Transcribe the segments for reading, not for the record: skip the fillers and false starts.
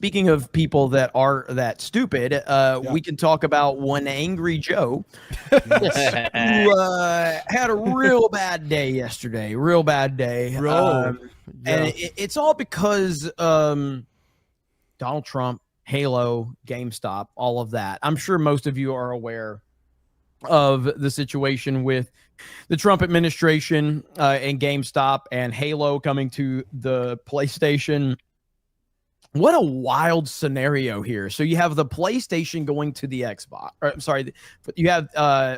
speaking of people that are that stupid, we can talk about one Angry Joe who had a real bad day yesterday. Real bad day. And it's all because Donald Trump, Halo, GameStop, all of that. I'm sure most of you are aware of the situation with the Trump administration and GameStop and Halo coming to the PlayStation. What a wild scenario here. So you have the PlayStation going to the Xbox. Or, sorry, you have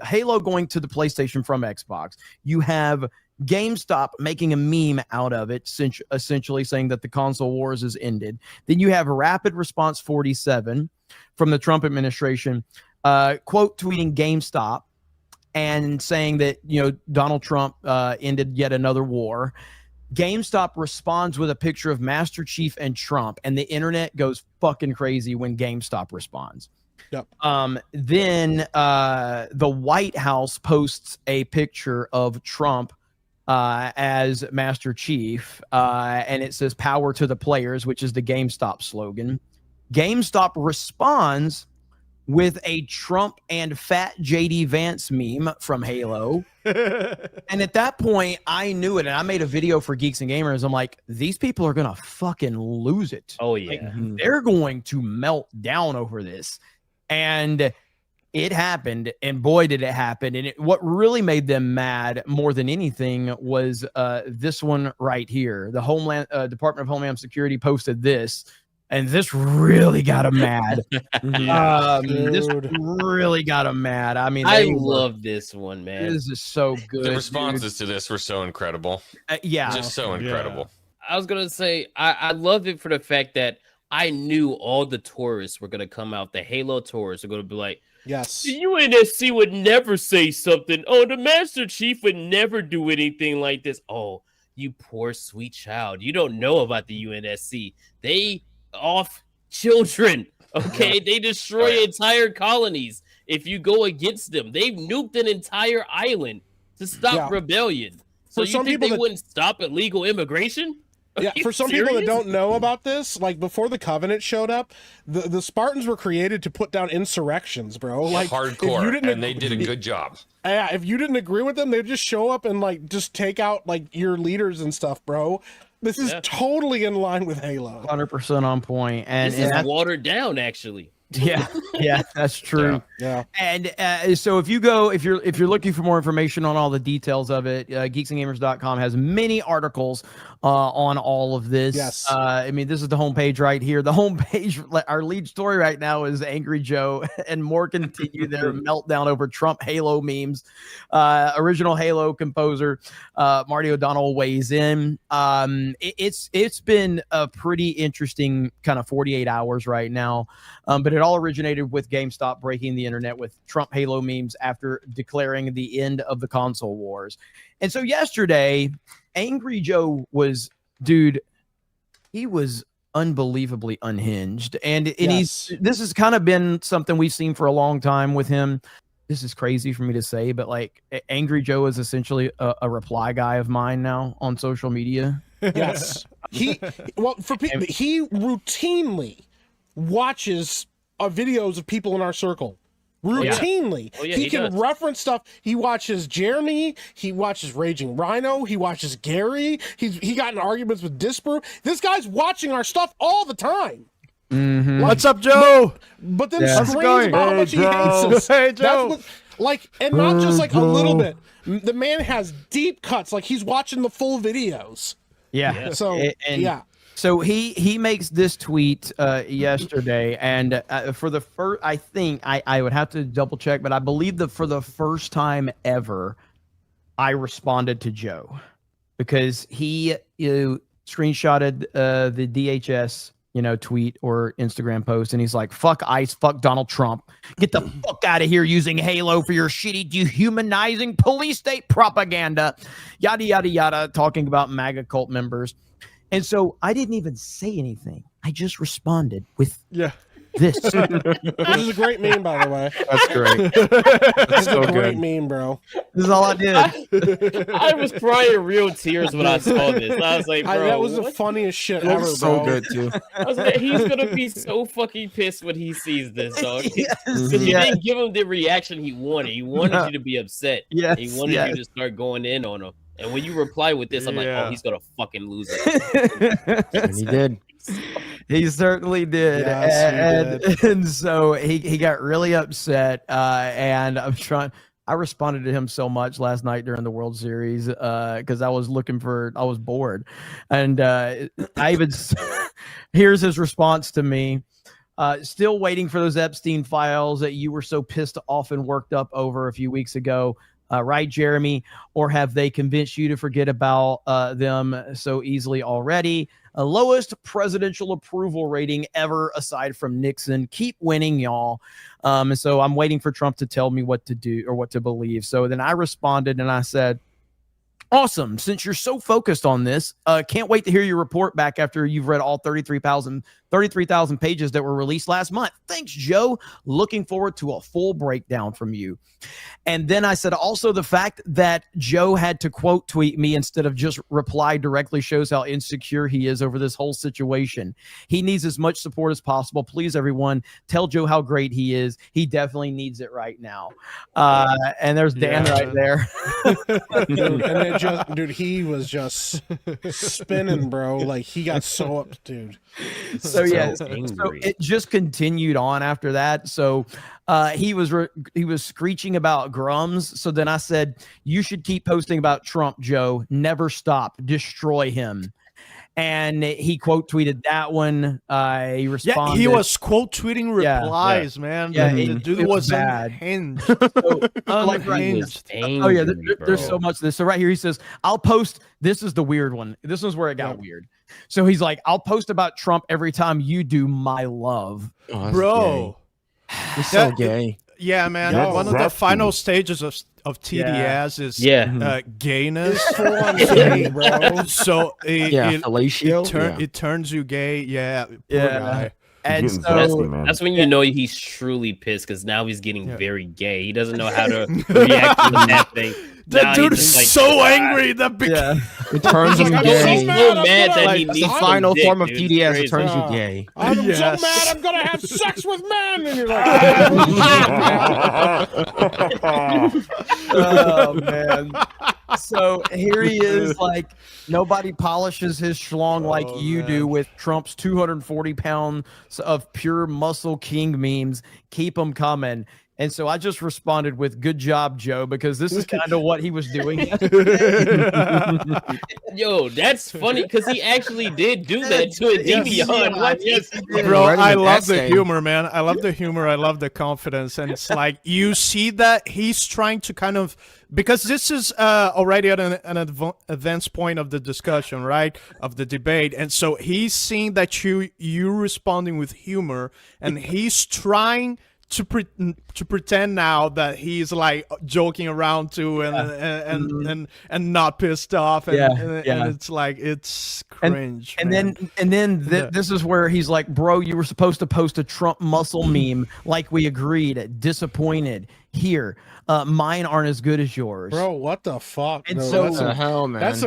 Halo going to the PlayStation from Xbox. You have GameStop making a meme out of it, essentially saying that the console wars has ended. Then you have Rapid Response 47 from the Trump administration, quote tweeting GameStop and saying that, you know, Donald Trump ended yet another war. GameStop responds with a picture of Master Chief and Trump, and the internet goes fucking crazy when GameStop responds. Yep. Then the White House posts a picture of Trump as Master Chief, and it says "Power to the players," which is the GameStop slogan. GameStop responds with a Trump and Fat JD Vance meme from Halo. And at that point, I knew it, and I made a video for Geeks and Gamers. I'm like, these people are going to fucking lose it. Oh, yeah. Like, they're going to melt down over this. And it happened, and boy, did it happen. And what really made them mad more than anything was this one right here. The Department of Homeland Security posted this. And this really got him mad. This really got him mad. I mean, I love this one, man. This is so good. The responses to this were so incredible. Yeah. Just so incredible. I was going to say, I loved it for the fact that I knew all the tourists were going to come out. The Halo tourists are going to be like, yes, the UNSC would never say something. Oh, the Master Chief would never do anything like this. Oh, you poor sweet child. You don't know about the UNSC. They off children. Okay, they destroy entire colonies if you go against them. They've nuked an entire island to stop rebellion. So you think they wouldn't stop illegal immigration? Yeah, for some people that don't know about this, like before the Covenant showed up, the Spartans were created to put down insurrections, bro. Like hardcore, and they did a good job. Yeah, if you didn't agree with them, they'd just show up and like just take out like your leaders and stuff, bro. This is totally in line with Halo. 100% on point. And this is watered down, actually. Yeah, that's true. Yeah. And so if you're looking for more information on all the details of it, geeksandgamers.com has many articles on all of this. Yes. I mean, this is the homepage right here. The homepage, our lead story right now is Angry Joe, and more continue their meltdown over Trump Halo memes. Original Halo composer Marty O'Donnell weighs in. It's been a pretty interesting kind of 48 hours right now, but it all originated with GameStop breaking the internet with Trump Halo memes after declaring the end of the console wars. And so yesterday, Angry Joe was, dude, he was unbelievably unhinged. And this has kind of been something we've seen for a long time with him. This is crazy for me to say, but like Angry Joe is essentially a reply guy of mine now on social media. Yes. He routinely watches videos of people in our circle. Routinely. Oh, yeah, he can reference stuff. He watches Jeremy. He watches Raging Rhino. He watches Gary. He got in arguments with Disprove. This guy's watching our stuff all the time. Mm-hmm. Like, what's up, Joe? But then screams about how much he hates us. Hey, Joe. And not just like a little bit. The man has deep cuts. Like he's watching the full videos. Yeah. So So he makes this tweet yesterday, and for the first, I think I would have to double check, but I believe that for the first time ever, I responded to Joe because he screenshotted the DHS tweet or Instagram post, and he's like, "Fuck ICE, fuck Donald Trump, get the fuck out of here using Halo for your shitty dehumanizing police state propaganda," yada yada yada, talking about MAGA cult members. And so I didn't even say anything. I just responded with this. This is a great meme, by the way. That's great. This That's is so a great good. meme, bro. This is all I did. I was crying real tears when I saw this. I was like, bro, That was the what? funniest shit It ever, looks so bro. good too. I was like, he's gonna be so fucking pissed when he sees this, dog. Yes, Because you yes, didn't give him the reaction he wanted. He wanted you to be upset. yes, He wanted yes. you to start going in on him. And when you reply with this, I'm like, Yeah. oh, he's gonna fucking lose it. And he did. He certainly did. Yes, and so he got really upset. And I responded to him so much last night during the World Series because I was bored. And I even, here's his response to me. Still waiting for those Epstein files that you were so pissed off and worked up over a few weeks ago. Right, Jeremy? Or have they convinced you to forget about them so easily already? Lowest presidential approval rating ever aside from Nixon. Keep winning, y'all. And so I'm waiting for Trump to tell me what to do or what to believe. So then I responded and I said, awesome. Since you're so focused on this, can't wait to hear your report back after you've read all 33,000 pages that were released last month. Thanks, Joe. Looking forward to a full breakdown from you. And then I said, also the fact that Joe had to quote tweet me instead of just reply directly shows how insecure he is over this whole situation. He needs as much support as possible. Please, everyone, tell Joe how great he is. He definitely needs it right now. And there's Dan right there. Dude, and dude, he was just spinning, bro. Like he got so up, dude. So yeah, so angry. it just continued on after that. So he was screeching about Grums. So then I said, you should keep posting about Trump, Joe. Never stop. Destroy him. And he quote tweeted that one. He responded. Yeah, he was quote tweeting replies, man. Yeah, the it dude was was bad. unhinged. So, like, Unhinged. oh yeah, there's so much of this. So right here he says, I'll post. This is the weird one. This is where it got weird. So he's like, I'll post about Trump every time you do my love. Oh, that's Bro. He's so gay. Yeah, man. No, One of the that's final stages of TDS is gayness. Full on gay, bro. So Fellatio. it turns you gay. Yeah. Poor Yeah. guy. And Getting so nasty, man. That's when you know he's truly pissed because now he's getting very gay. He doesn't know how to react to that thing. Now That he dude just, is like, so angry that It turns him I'm gay. so mad, I'm mad gonna- that he It's needs the some final dick, form of dude. TDS. It's It turns you crazy. gay. I'm so Yes. mad. I'm gonna have sex with men, and you're like, oh man. So here he is, like nobody polishes his schlong like you do with Trump's 240 pounds of pure muscle king memes. Keep them coming. And so I just responded with "Good job, Joe," because this is kind of what he was doing yesterday. Yo, that's funny because he actually did do that to a Devion. What? Yes, he did. Bro, Writing I an love the essay. humor, man. I love the humor. I love the confidence. And it's like you see that he's trying to kind of, because this is already at an advanced point of the discussion, right? Of the debate. And so he's seeing that you're responding with humor, and he's trying to pretend now that he's like joking around too and not pissed off and it's like it's cringe. And then this is where he's like, bro, you were supposed to post a Trump muscle meme like we agreed. Disappointed. Here, mine aren't as good as yours. bro, what the fuck? And bro? so- What the hell, man? That's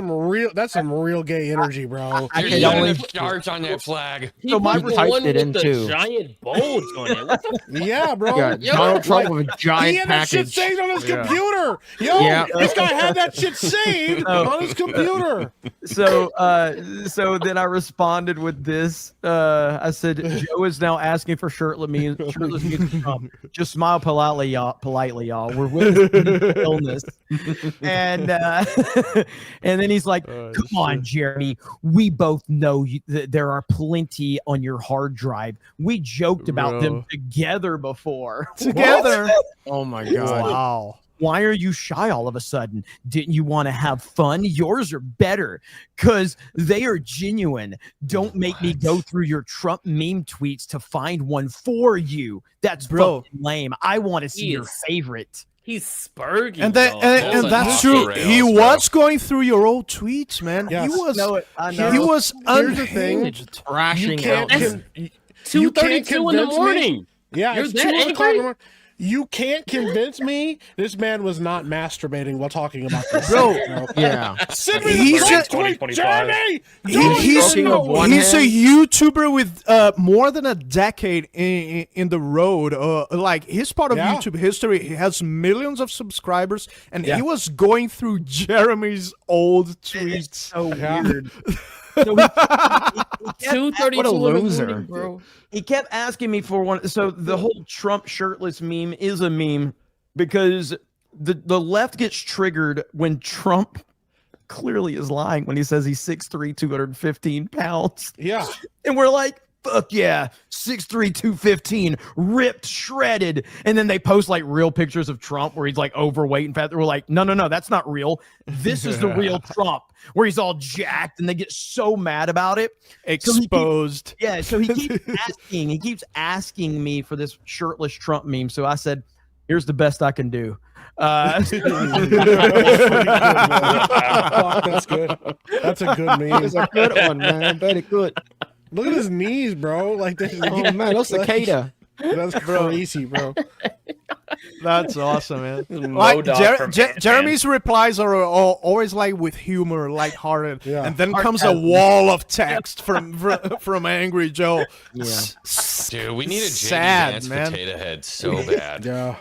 some real gay energy, bro. I You're can yelling only- at stars on that flag. He So my was the typed one it with in the too. giant bulge on it. What the Yeah, bro. Yeah, Yo, Donald Trump with a He giant had that shit package. saved on his Yeah. computer. Yo, Yeah. this guy had that shit saved on his computer. So then I responded with this. I said, Joe is now asking for shirtless memes with Trump. Just smile politely, y'all. We're with illness. And then he's like, come on, Jeremy. We both know that there are plenty on your hard drive. We joked about them together before. Together. Oh my god. Wow. Why are you shy all of a sudden? Didn't you want to have fun? Yours are better because they are genuine. Don't make me go through your Trump meme tweets to find one for you. That's Bro. fucking lame. I want to see your Yes. favorite. He's spurging. And dog. and That's that's off true. the He rails, bro. was going through your old tweets, man. Yes. He was I know. he was Here's the thing. unhinged. Thrashing You out. can't. 2:32 in the morning. Yeah, You're it's that 2 o'clock in the angry? morning. You can't convince me this man was not masturbating while talking about this. Bro, bro. yeah. Send me He's the just- tweet, Jeremy! He's stroking of one a hand. YouTuber with more than a decade in the road. Like he's part of YouTube history. He has millions of subscribers, and he was going through Jeremy's old tweets. So weird. So he 2:32 What a in the loser. morning, bro. He kept asking me for one. So the whole Trump shirtless meme is a meme because the left gets triggered when Trump clearly is lying when he says he's 6'3", 215 pounds. Yeah. And we're like, fuck yeah, 6'3", 215, ripped, shredded. And then they post like real pictures of Trump where he's like overweight and fat. We're like, no, that's not real. This is the real Trump where he's all jacked, and they get so mad about it. Exposed. So he keeps asking me for this shirtless Trump meme. So I said, here's the best I can do. Fuck, that's good. That's a good meme. It's a good one, man. Very good. Look at his knees, bro. Like this. Oh man, that's cicada. That's crazy, bro. That's awesome, man. Mo-Dog from Ant-Man. Jeremy's replies are always like with humor, lighthearted, Yeah. and then comes a wall of text from Angry Joe. Yeah. Dude, we need a JD Sad, Vance man. potato head so bad. Yeah.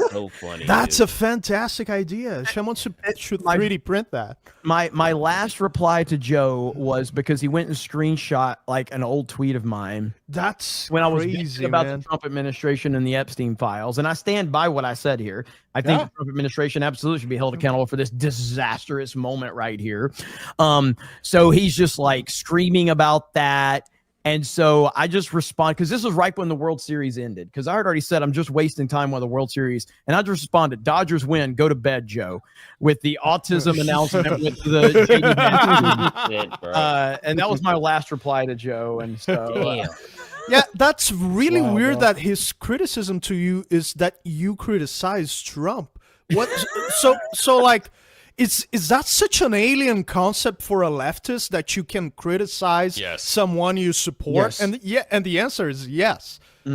So funny. That's dude. a fantastic idea. Someone should 3D print that. My last reply to Joe was because he went and screenshot like an old tweet of mine That's when I was crazy, bitching about man. the Trump administration and the Epstein files, and I stand by what I said here. I think the Trump administration absolutely should be held accountable for this disastrous moment right here. So he's just like screaming about that. And so I just respond because this was right when the World Series ended. Because I had already said I'm just wasting time with the World Series, and I just responded, "Dodgers win, go to bed, Joe," with the autism announcement with the JD Vance. Shit, bro. And that was my last reply to Joe. And so Damn. Yeah, that's really Wow, weird bro. that his criticism to you is that you criticize Trump. What? so like, is that such an alien concept for a leftist that you can criticize Yes. someone you support? Yes. And the answer is yes. yeah,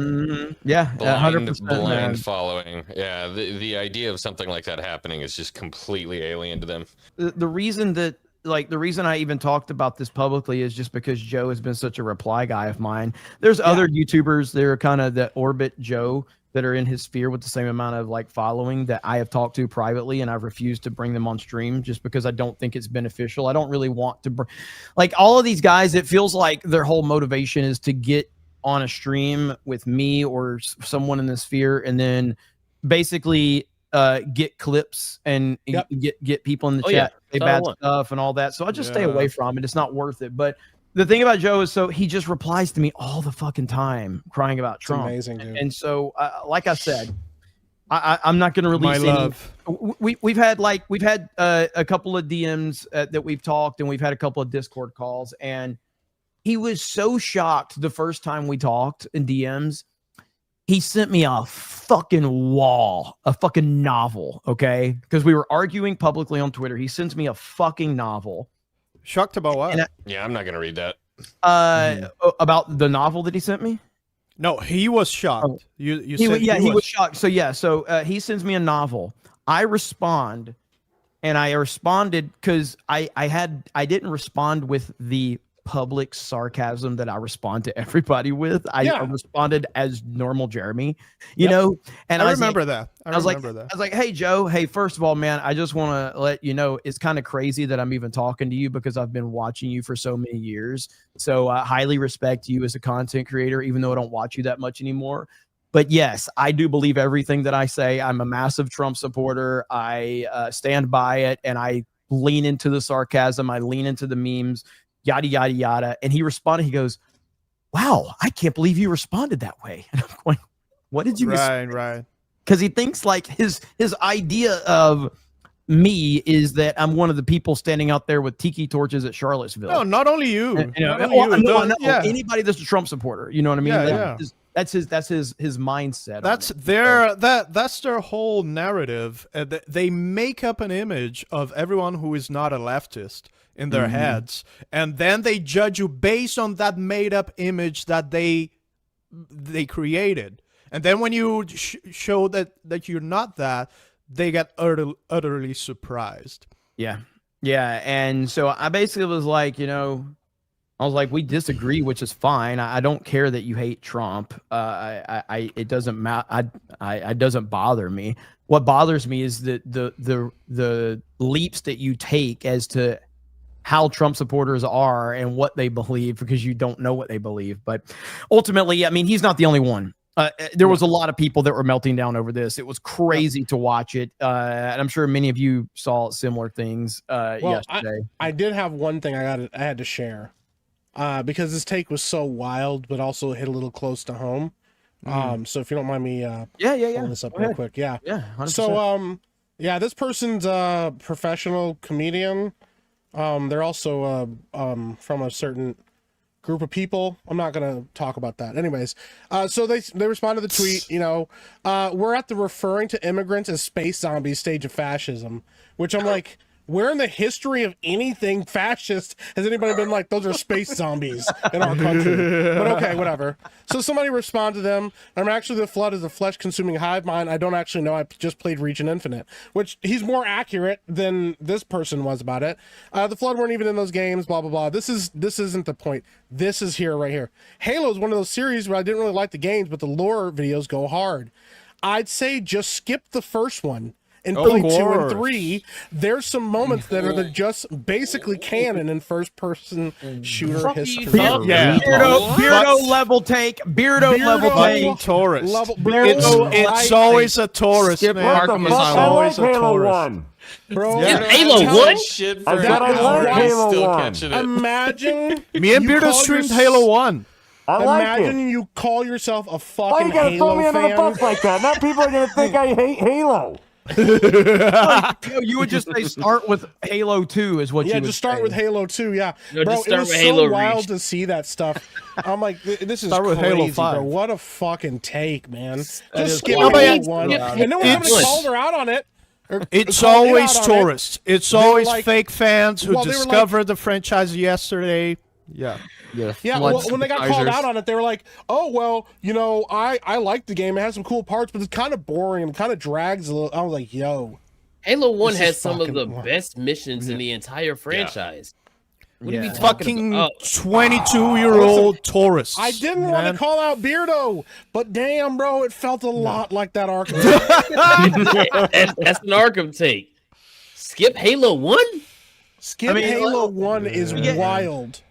100%. man. Blind following. Yeah, the idea of something like that happening is just completely alien to them. The reason that the reason I even talked about this publicly is just because Joe has been such a reply guy of mine. There's other YouTubers that are kind of that orbit Joe that are in his sphere with the same amount of like following that I have talked to privately, and I've refused to bring them on stream just because I don't think it's beneficial. I don't really want to like all of these guys. It feels like their whole motivation is to get on a stream with me or someone in the sphere, and then basically get clips and get people in the chat say bad stuff and all that. So I just stay away from it. It's not worth it. But the thing about Joe is, so he just replies to me all the fucking time crying about Trump. Amazing, dude. And so, like I said, I'm not going to release My love. We've had a couple of DMs that we've talked, and we've had a couple of Discord calls, and he was so shocked the first time we talked in DMs. He sent me a fucking novel, okay? Because we were arguing publicly on Twitter. He sends me a fucking novel. Shocked about what? Yeah, I'm not gonna read that. About the novel that he sent me? No, he was shocked. Oh. You He said was shocked. So he sends me a novel. I respond, and I responded because I didn't respond with the public sarcasm that I respond to everybody with. I responded as normal Jeremy, you know. And I remember that. I was like, hey Joe, hey, first of all, man, I just want to let you know it's kind of crazy that I'm even talking to you because I've been watching you for so many years. So I highly respect you as a content creator, even though I don't watch you that much anymore. But yes, I do believe everything that I say. I'm a massive Trump supporter. I stand by it, and I lean into the sarcasm. I lean into the memes, yada, yada, yada. And he responded. He goes, wow, I can't believe you responded that way. And I'm going, what did you Right. Because he thinks like his idea of me is that I'm one of the people standing out there with tiki torches at Charlottesville. No, not only you. No, anybody that's a Trump supporter. You know what I mean? Yeah, That's his mindset. That's their whole narrative. They make up an image of everyone who is not a leftist in their heads, and then they judge you based on that made up image that they they created. And then when you show that you're not that, they get utterly surprised. Yeah. Yeah. And so I basically was like, we disagree, which is fine. I don't care that you hate Trump. It doesn't matter. It doesn't bother me. What bothers me is the leaps that you take as to how Trump supporters are and what they believe, because you don't know what they believe. But ultimately, I mean, he's not the only one. There was a lot of people that were melting down over this. It was crazy to watch it. And I'm sure many of you saw similar things yesterday. I did have one thing I had to share because this take was so wild, but also hit a little close to home. So if you don't mind me pulling this up real quick. Yeah. 100%. So this person's a professional comedian. They're also from a certain group of people. I'm not gonna talk about that. Anyways, so they responded to the tweet. We're at the referring to immigrants as space zombies stage of fascism, which I'm like, where in the history of anything fascist has anybody been like, those are space zombies in our country? But okay, whatever. So somebody responded to them. The flood is a flesh-consuming hive mind. I don't actually know. I just played Region Infinite, which he's more accurate than this person was about it. The flood weren't even in those games, blah, blah, blah. This isn't the point. This is right here. Halo is one of those series where I didn't really like the games, but the lore videos go hard. I'd say just skip the first one and play 2 and 3. There's some moments that are just basically canon in first-person shooter history. Beardo level take. Beardo level take. Taurus. It's It's always a Taurus, man. Arkham It's Asylum. always a Halo Taurus. 1. Bro, Yeah, Halo 1? Shit I for said I like hours, Halo still 1. catching it. imagine Me and you Beardo call streamed your- Halo 1. I like Imagine it. you call yourself a Why fucking you gotta throw Halo me under the fan. bus like that? Now people are gonna think I hate Halo. You would just say start with Halo 2 is what you Yeah, would just start say. with Halo 2. Yeah, No, bro, just it start was with so Halo wild Reach. to see that stuff. I'm like, this is Start with crazy, Halo 5. bro. What a fucking take, man. is Just skip wild. Halo It's- 1, it's- and then we're having to it's- call her out on it. It's call me always out on it. tourists. It's They were always like- fake fans who well, they were like- discovered the franchise yesterday. Yeah. Yeah, well, when they got called out on it, they were like, "Oh, well, I like the game. It has some cool parts, but it's kind of boring and kind of drags a little." I was like, "Yo, Halo 1 This is has some of the fucking- best missions in the entire franchise. What are we Yeah. talking Fucking about? 22-year-old tourists. I didn't want man. to call out Beardo, but damn, bro, it felt a lot like that Arkham." That's an Arkham take. Skip Halo 1? Skip Halo 1 is wild.